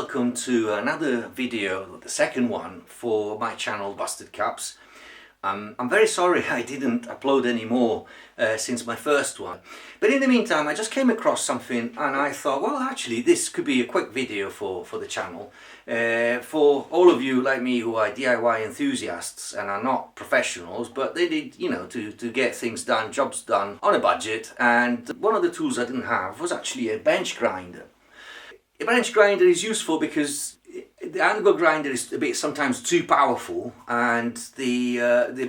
welcome to another video, the second one for my channel Busted Caps. I'm very sorry I didn't upload any more since my first one, but in the meantime I just came across something and I thought, well, actually this could be a quick video for the channel. For all of you like me who are DIY enthusiasts and are not professionals, but they need, you know, to get things done, jobs done on a budget, and one of the tools I didn't have was actually a bench grinder. A bench grinder is useful because the angle grinder is a bit sometimes too powerful, and the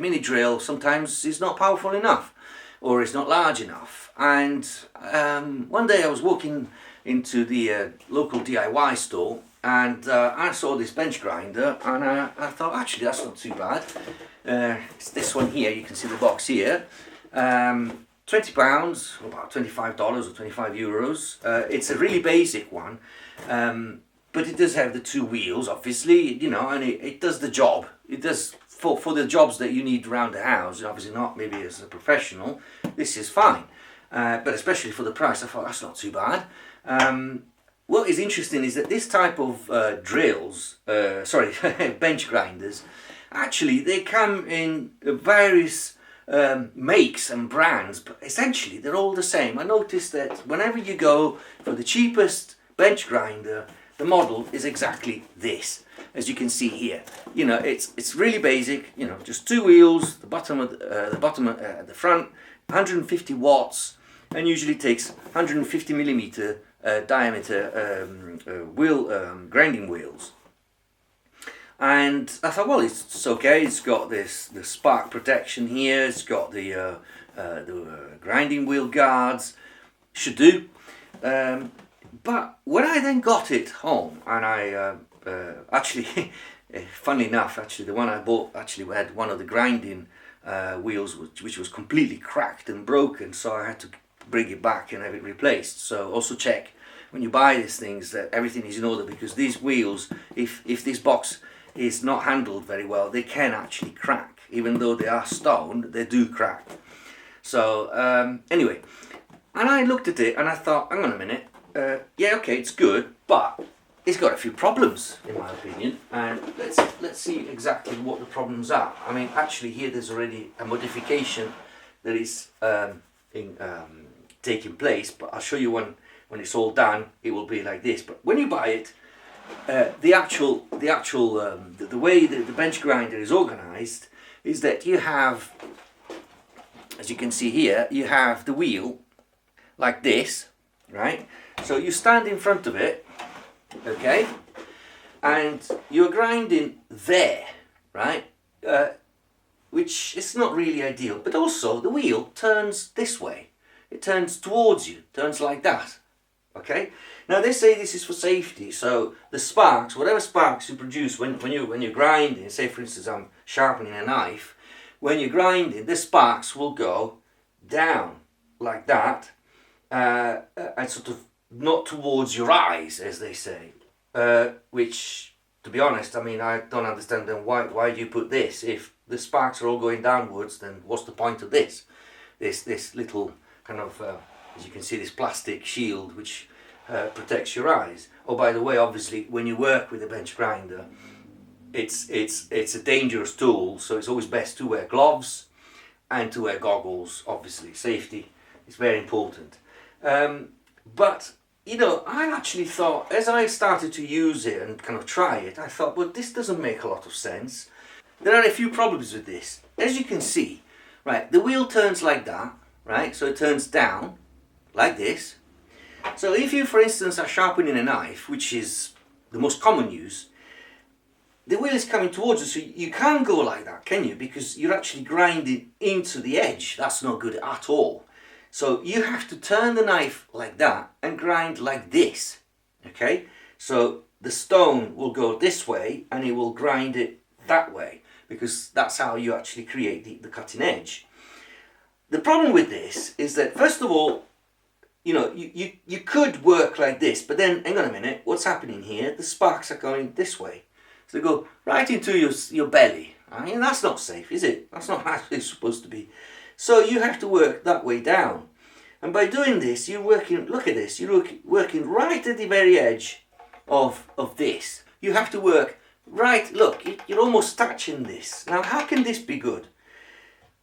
mini drill sometimes is not powerful enough or is not large enough. And one day I was walking into the local DIY store and I saw this bench grinder and I thought, actually that's not too bad. It's this one here, you can see the box here. £20, about $25 or 25 euros. It's a really basic one, but it does have the two wheels, obviously, you know, and it does the job. It does for the jobs that you need around the house. Obviously not maybe as a professional, this is fine, but especially for the price, I thought that's not too bad. What is interesting is that this type of bench grinders, actually they come in various makes and brands, but essentially they're all the same. I noticed that whenever you go for the cheapest bench grinder, the model is exactly this, as you can see here. You know, it's really basic. You know, just two wheels, the bottom of the front, 150 watts, and usually takes 150 millimeter diameter grinding wheels. And I thought, well, it's okay. It's got the spark protection here. It's got the grinding wheel guards. Should do. But when I then got it home, and I actually, funnily enough, actually the one I bought actually had one of the grinding wheels which was completely cracked and broken, so I had to bring it back and have it replaced. So also check when you buy these things that everything is in order, because these wheels, if this box is not handled very well, they can actually crack. Even though they are stone, they do crack. So anyway, and I looked at it and I thought, hang on a minute, yeah, okay, it's good, but it's got a few problems in my opinion, and let's see exactly what the problems are. I mean, actually here there's already a modification that is taking place, but I'll show you when it's all done. It will be like this. But when you buy it, the way the bench grinder is organized is that you have, as you can see here, you have the wheel like this, right? So you stand in front of it, okay, and you're grinding there, right? Which is not really ideal, but also the wheel turns this way. It turns towards you, turns like that. Okay. Now they say this is for safety, so the sparks, whatever sparks you produce when you're grinding, say for instance I'm sharpening a knife, when you're grinding, the sparks will go down like that, and sort of not towards your eyes, as they say. Which, to be honest, I mean, I don't understand then why do you put this? If the sparks are all going downwards, then what's the point of this? This little kind of as you can see, this plastic shield which protects your eyes. Oh, by the way, obviously when you work with a bench grinder, it's a dangerous tool, so it's always best to wear gloves and to wear goggles. Obviously safety is very important. But you know, I actually thought, as I started to use it and kind of try it, I thought, well, this doesn't make a lot of sense. There are a few problems with this. As you can see, right, the wheel turns like that, right? So it turns down like this. So if you, for instance, are sharpening a knife, which is the most common use, the wheel is coming towards you, so you can't go like that, can you? Because you're actually grinding into the edge. That's not good at all. So you have to turn the knife like that and grind like this, okay? So the stone will go this way and it will grind it that way, because that's how you actually create the cutting edge. The problem with this is that, first of all, you know, you could work like this, but then, hang on a minute, what's happening here? The sparks are going this way. So they go right into your belly. I mean, that's not safe, is it? That's not how it's supposed to be. So you have to work that way down. And by doing this, you're working, look at this, you're working right at the very edge of this. You have to work right, look, you're almost touching this. Now how can this be good?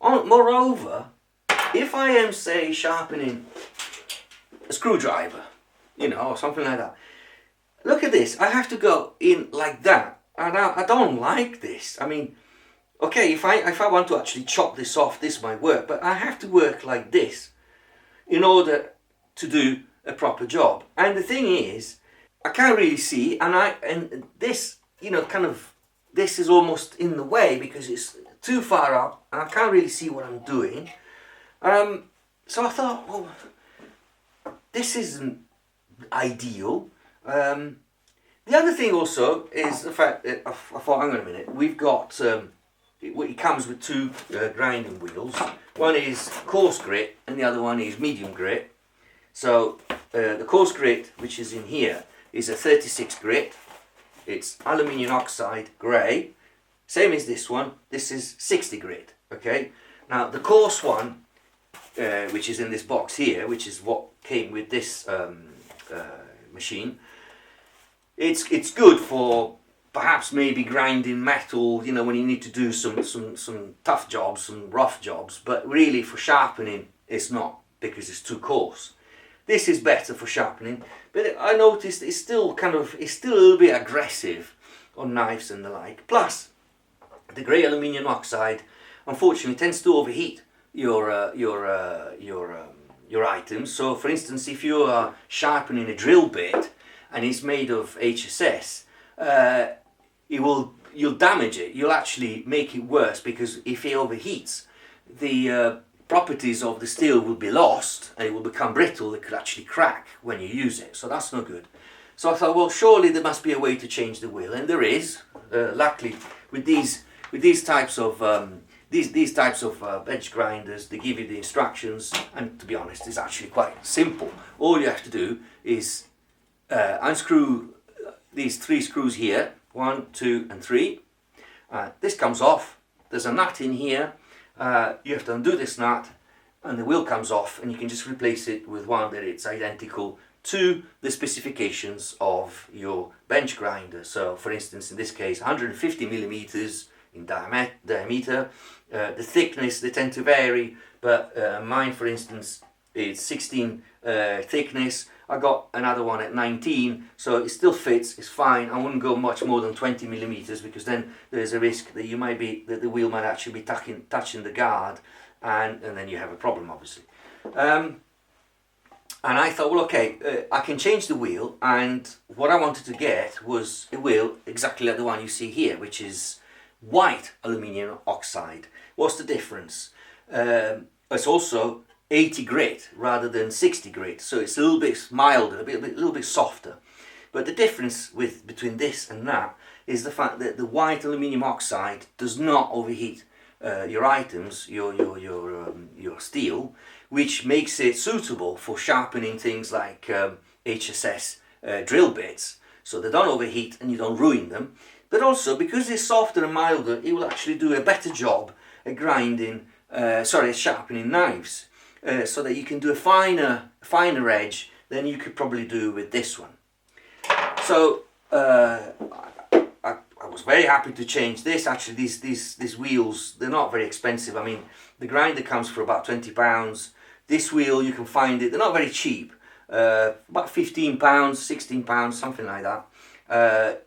Moreover, if I am, say, sharpening a screwdriver, you know, or something like that, look at this, I have to go in like that, and I don't like this. I mean, okay, if I want to actually chop this off, this might work, but I have to work like this in order to do a proper job. And the thing is, I can't really see, and this, you know, kind of, this is almost in the way because it's too far up, and I can't really see what I'm doing. So I thought, well, this isn't ideal. The other thing also is the fact that I thought, hang on a minute, we've got, it comes with two grinding wheels. One is coarse grit and the other one is medium grit. So the coarse grit, which is in here, is a 36 grit. It's aluminium oxide grey, same as this one. This is 60 grit. Okay. Now the coarse one, which is in this box here, which is what came with this machine, it's good for perhaps maybe grinding metal, you know, when you need to do some tough jobs, some rough jobs, but really for sharpening it's not, because it's too coarse. This is better for sharpening, but I noticed it's still a little bit aggressive on knives and the like. Plus, the grey aluminium oxide unfortunately tends to overheat your items. So, for instance, if you are sharpening a drill bit and it's made of HSS, you'll damage it. You'll actually make it worse, because if it overheats, the properties of the steel will be lost and it will become brittle. It could actually crack when you use it, so that's no good. So I thought, well, surely there must be a way to change the wheel, and there is. Luckily, with these types of bench grinders, they give you the instructions, and to be honest, it's actually quite simple. All you have to do is unscrew these 3 screws here, 1, 2 and 3. This comes off. There's a nut in here. You have to undo this nut and the wheel comes off, and you can just replace it with one that it's identical to the specifications of your bench grinder. So for instance, in this case, 150 millimeters in diameter. The thickness, they tend to vary, but mine, for instance, is 16 thickness. I got another one at 19, so it still fits, it's fine. I wouldn't go much more than 20 millimeters, because then there's a risk that that the wheel might actually be touching the guard, and then you have a problem, obviously. And I thought, well, okay, I can change the wheel, and what I wanted to get was a wheel exactly like the one you see here, which is white aluminium oxide. What's the difference? It's also 80 grit rather than 60 grit, so it's a little bit milder, a little bit softer. But the difference between this and that is the fact that the white aluminium oxide does not overheat your items, your steel, which makes it suitable for sharpening things like HSS drill bits, so they don't overheat and you don't ruin them. But also, because it's softer and milder, it will actually do a better job at sharpening knives, so that you can do a finer edge than you could probably do with this one. So I was very happy to change this. Actually, these wheels, they're not very expensive. I mean, the grinder comes for about £20. This wheel, you can find it, they're not very cheap, about £15, £16, something like that.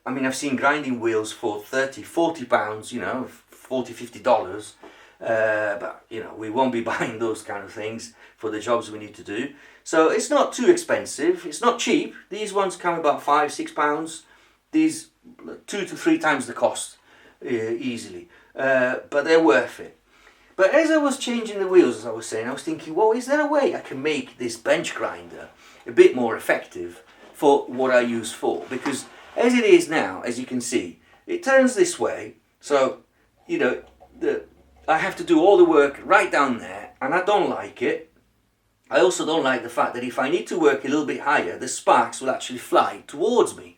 I mean, I've seen grinding wheels for £30, £40, you know, $40, $50. But you know, we won't be buying those kind of things for the jobs we need to do. So it's not too expensive, it's not cheap. These ones come about £5, £6. These 2 to 3 times the cost, easily, but they're worth it. But as I was changing the wheels, as I was saying, I was thinking, well, is there a way I can make this bench grinder a bit more effective for what I use for? Because as it is now, as you can see, it turns this way, so you know, I have to do all the work right down there, and I don't like it. I also don't like the fact that if I need to work a little bit higher, the sparks will actually fly towards me.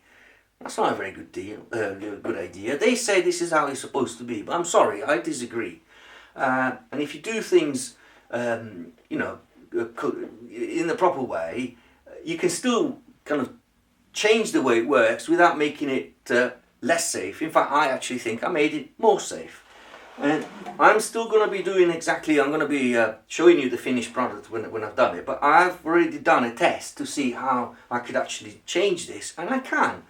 That's not a very good idea. They say this is how it's supposed to be, but I'm sorry, I disagree. And if you do things, you know, in the proper way, you can still kind of change the way it works without making it less safe. In fact, I actually think I made it more safe. And I'm still going to be doing exactly, I'm going to be showing you the finished product when I've done it, but I've already done a test to see how I could actually change this, and I can.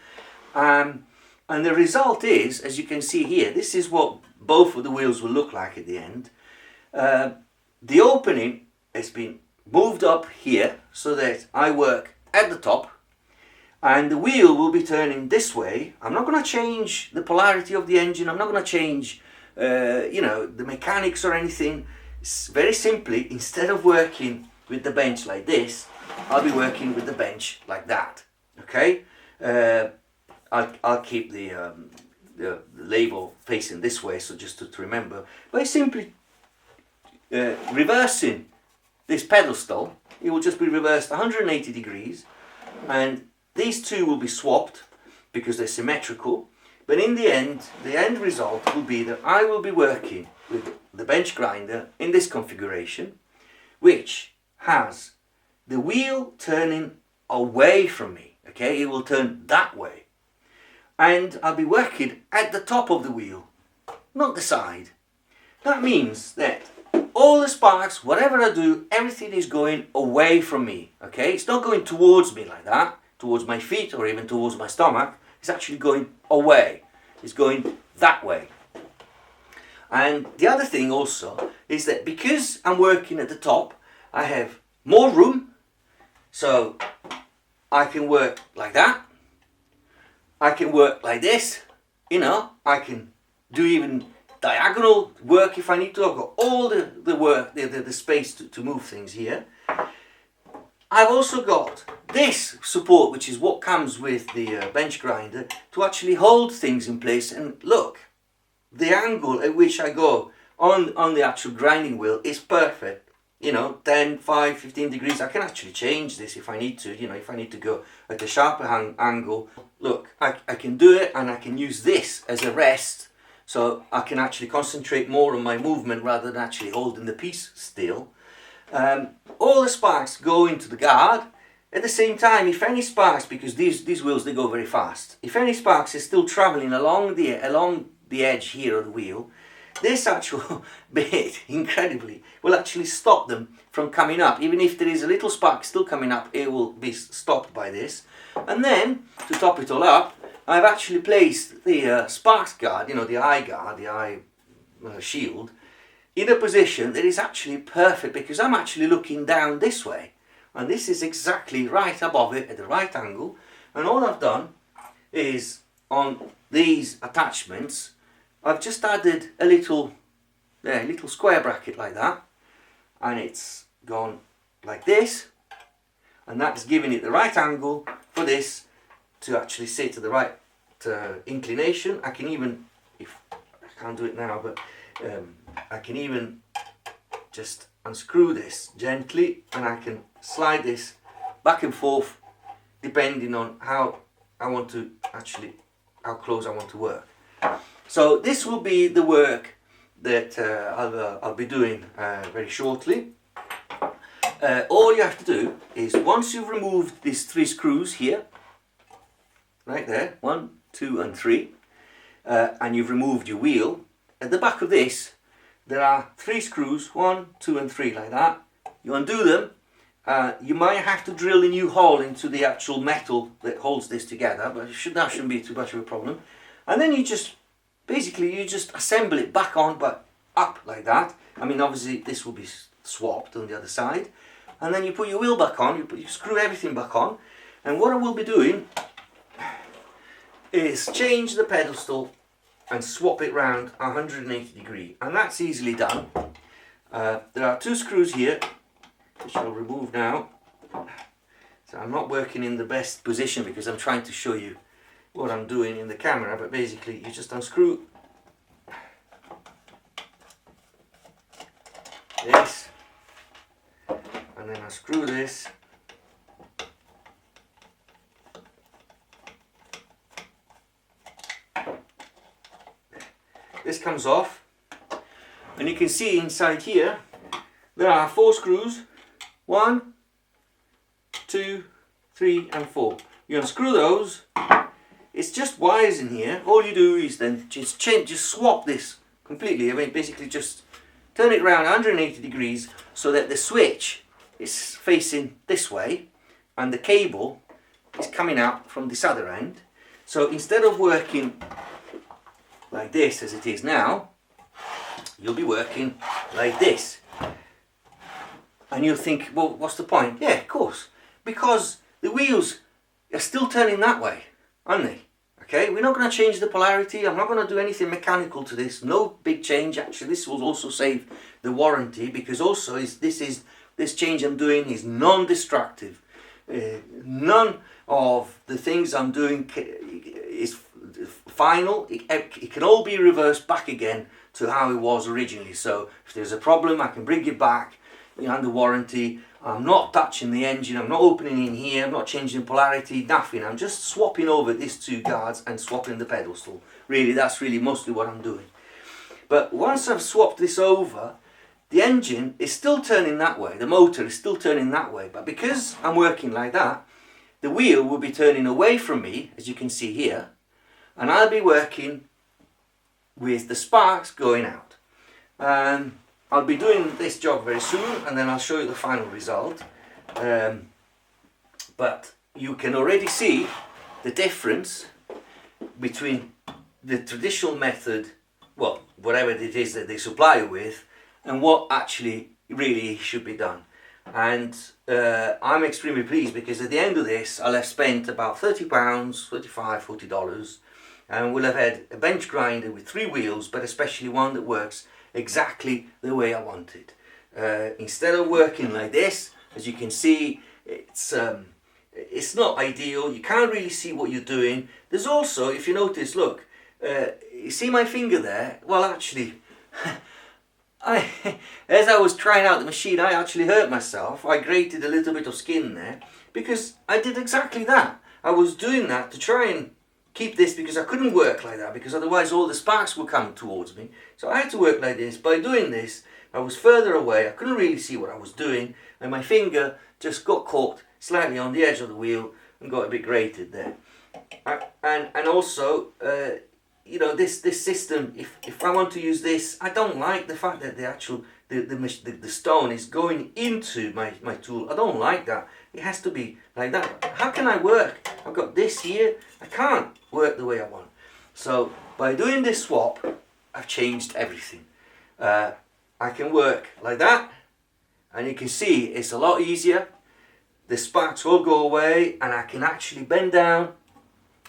And the result is, as you can see here, this is what both of the wheels will look like at the end. The opening has been moved up here so that I work at the top, and the wheel will be turning this way. I'm not going to change the polarity of the engine, I'm not going to change the mechanics or anything. Very simply, instead of working with the bench like this, I'll be working with the bench like that. Okay, I'll keep the label facing this way, so just to remember. By simply reversing this pedestal, it will just be reversed 180 degrees, and these two will be swapped because they're symmetrical. But in the end result will be that I will be working with the bench grinder in this configuration, which has the wheel turning away from me. Okay, it will turn that way. And I'll be working at the top of the wheel, not the side. That means that all the sparks, whatever I do, everything is going away from me. Okay, it's not going towards me like that, towards my feet or even towards my stomach. It's actually going away. It's going that way. And the other thing also is that because I'm working at the top, I have more room, so I can work like that. I can work like this. I can do even diagonal work if I need to. I've got all the work, the space to move things here. I've also got this support, which is what comes with the bench grinder, to actually hold things in place. And look, the angle at which I go on the actual grinding wheel is perfect. 10, 5, 15 degrees. I can actually change this if I need to, if I need to go at a sharper angle. Look, I can do it, and I can use this as a rest, so I can actually concentrate more on my movement rather than actually holding the piece still. All the sparks go into the guard. At the same time, if any sparks, because these wheels, they go very fast, if any sparks is still traveling along the edge here of the wheel, this actual bit, incredibly, will actually stop them from coming up. Even if there is a little spark still coming up, it will be stopped by this. And then, to top it all up, I've actually placed the sparks guard, the eye guard, the eye shield, in a position that is actually perfect, because I'm actually looking down this way, and this is exactly right above it at the right angle. And all I've done is, on these attachments, I've just added a little square bracket like that, and it's gone like this, and that's giving it the right angle for this to actually sit to the right inclination. I can even, if I can't do it now, but I can even just unscrew this gently, and I can slide this back and forth depending on how I want to actually, how close I want to work. So this will be the work that I'll be doing very shortly. All you have to do is, once you've removed these 3 screws here, right there, 1, 2 and 3, and you've removed your wheel, at the back of this there are 3 screws, 1, 2 and 3, like that. You undo them. You might have to drill a new hole into the actual metal that holds this together, but that shouldn't be too much of a problem. And then you just assemble it back on, but up like that. I mean, obviously this will be swapped on the other side, and then you put your wheel back on, you screw everything back on. And what I will be doing is change the pedestal and swap it round 180 degrees, and that's easily done. There are 2 screws here, which I'll remove now. So I'm not working in the best position because I'm trying to show you what I'm doing in the camera, but basically you just unscrew this, and then unscrew this, this comes off, and you can see inside here there are 4 screws, 1, 2, 3 and 4. You unscrew those. It's just wires in here. All you do is then just swap this completely. I mean, basically just turn it around 180 degrees so that the switch is facing this way and the cable is coming out from this other end. So instead of working like this as it is now, you'll be working like this. And you'll think, well, what's the point? Yeah, of course. Because the wheels are still turning that way, aren't they? Okay, we're not going to change the polarity. I'm not going to do anything mechanical to this. No big change. Actually, this will also save the warranty, because also this change I'm doing is non-destructive. None of the things I'm doing is final. It can all be reversed back again to how it was originally. So if there's a problem, I can bring it back under warranty. I'm not touching the engine, I'm not opening in here, I'm not changing polarity, nothing. I'm just swapping over these two guards and swapping the pedestal. Really, that's really mostly what I'm doing. But once I've swapped this over, the engine is still turning that way, the motor is still turning that way. But because I'm working like that, the wheel will be turning away from me, as you can see here, and I'll be working with the sparks going out. I'll be doing this job very soon, and then I'll show you the final result. But you can already see the difference between the traditional method, well, whatever it is that they supply you with, and what actually really should be done. And I'm extremely pleased, because at the end of this I'll have spent about £30, $35, $40, and we'll have had a bench grinder with 3 wheels, but especially one that works exactly the way I want it. Instead of working like this, as you can see, it's not ideal. You can't really see what you're doing. There's also, if you notice, look, you see my finger there? Well, actually, as I was trying out the machine, I actually hurt myself. I grated a little bit of skin there, because I did exactly that. I was doing that to try and keep this, because I couldn't work like that, because otherwise all the sparks will come towards me. So I had to work like this. By doing this, I was further away, I couldn't really see what I was doing, and my finger just got caught slightly on the edge of the wheel and got a bit grated there. And also, you know, this system, if I want to use this, I don't like the fact that the stone is going into my tool. I don't like that. It has to be like that. How can I work? I've got this here. I can't work the way I want. So by doing this swap, I've changed everything. I can work like that, and you can see it's a lot easier. The sparks all go away, and I can actually bend down,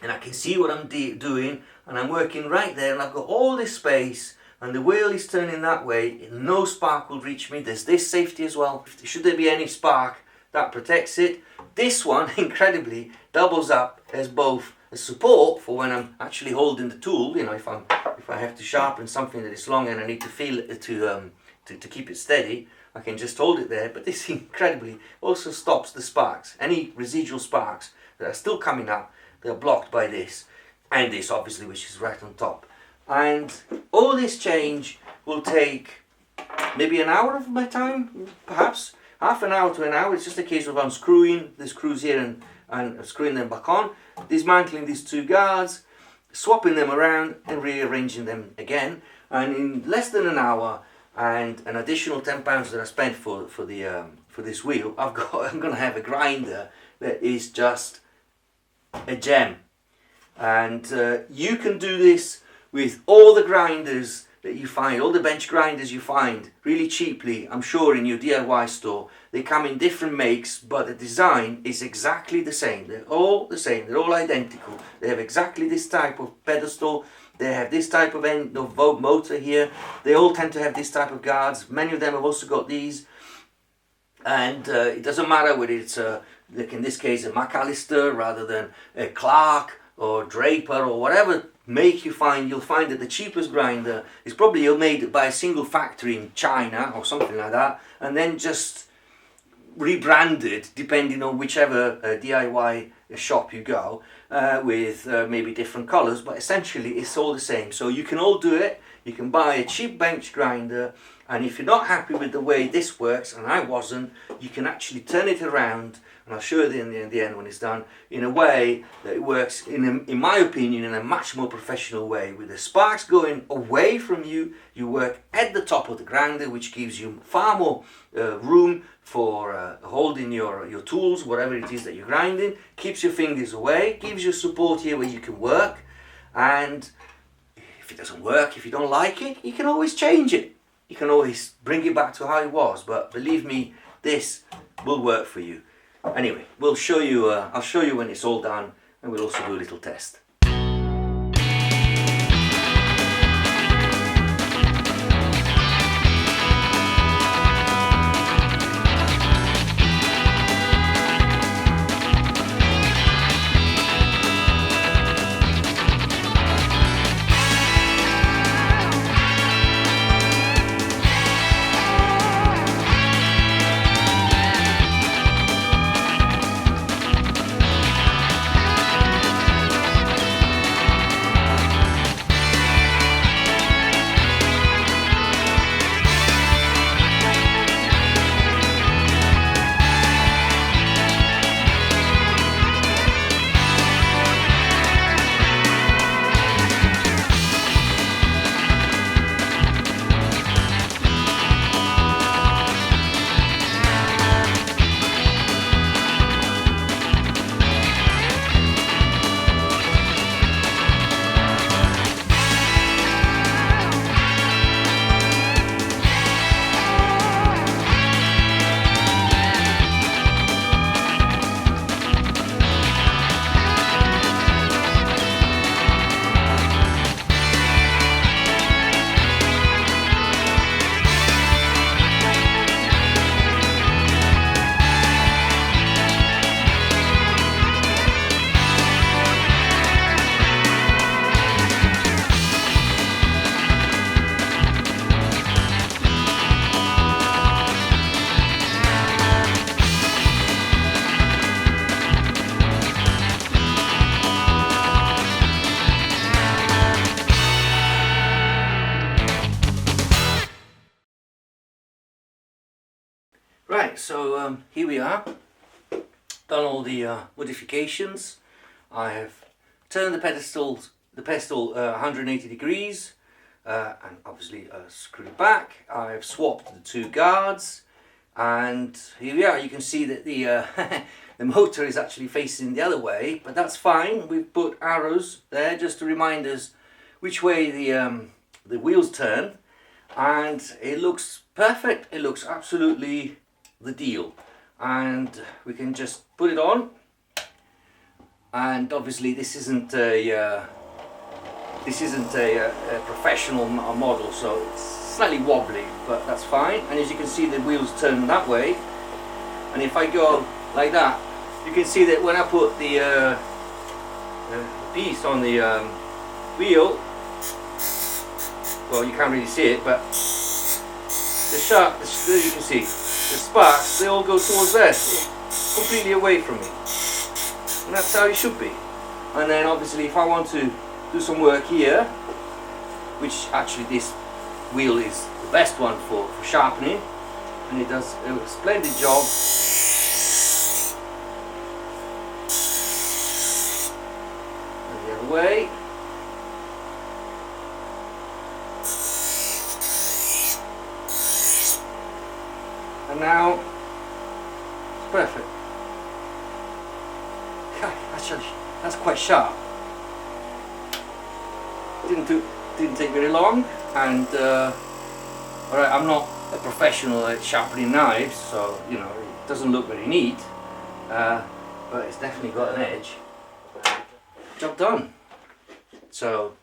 and I can see what I'm doing, and I'm working right there, and I've got all this space, and the wheel is turning that way. No spark will reach me. There's this safety as well. Should there be any spark, that protects it. This one, incredibly, doubles up as both a support for when I'm actually holding the tool. You know, if I have to sharpen something that is long and I need to feel it to keep it steady, I can just hold it there. But this incredibly also stops the sparks. Any residual sparks that are still coming up, they're blocked by this, and this obviously, which is right on top. And all this change will take maybe an hour of my time, perhaps half an hour to an hour. It's just a case of unscrewing the screws here and screwing them back on, dismantling these 2 guards, swapping them around and rearranging them again. And in less than an hour, and an additional £10 that I spent for this wheel, I'm going to have a grinder that is just a gem. And you can do this with all the grinders that you find, all the bench grinders you find really cheaply, I'm sure, in your DIY store. They come in different makes, but the design is exactly the same. They're all the same, they're all identical. They have exactly this type of pedestal, they have this type of end of motor here, they all tend to have this type of guards. Many of them have also got these, and it doesn't matter whether it's like in this case a McAllister rather than a Clark or Draper or whatever make you find. You'll find that the cheapest grinder is probably made by a single factory in China or something like that, and then just rebranded depending on whichever DIY shop you go, with maybe different colors, but essentially it's all the same. So you can all do it. You can buy a cheap bench grinder, and if you're not happy with the way this works, and I wasn't, you can actually turn it around, and I'll show you in the end when it's done, in a way that it works, in my opinion, in a much more professional way. With the sparks going away from you, you work at the top of the grinder, which gives you far more room for holding your tools, whatever it is that you're grinding, keeps your fingers away, gives you support here where you can work, and if it doesn't work, if you don't like it, you can always change it. You can always bring it back to how it was, but believe me, this will work for you. Anyway, we'll show you, I'll show you when it's all done, and we'll also do a little test. Right, so here we are, done all the modifications. I have turned the pedestal 180 degrees and obviously screwed it back. I've swapped the two guards, and here we are. You can see that the the motor is actually facing the other way, but that's fine. We've put arrows there just to remind us which way the wheels turn, and it looks perfect. It looks absolutely the deal, and we can just put it on. And obviously this isn't a professional model, so it's slightly wobbly, but that's fine. And as you can see, the wheels turn that way, and if I go like that, you can see that when I put the piece on the wheel, well, you can't really see it, but you can see the sparks, they all go towards there, completely away from me, and that's how it should be. And then obviously if I want to do some work here, which actually this wheel is the best one for sharpening, and it does a splendid job. And the other way. And now it's perfect. Actually, that's quite sharp. Didn't take very long, and alright, I'm not a professional at sharpening knives, so you know it doesn't look very neat, but it's definitely got an edge. Job done. So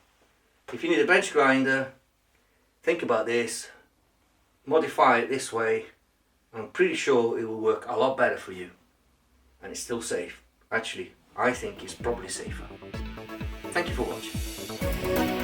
if you need a bench grinder, think about this, modify it this way. I'm pretty sure it will work a lot better for you, and it's still safe. Actually, I think it's probably safer. Thank you for watching.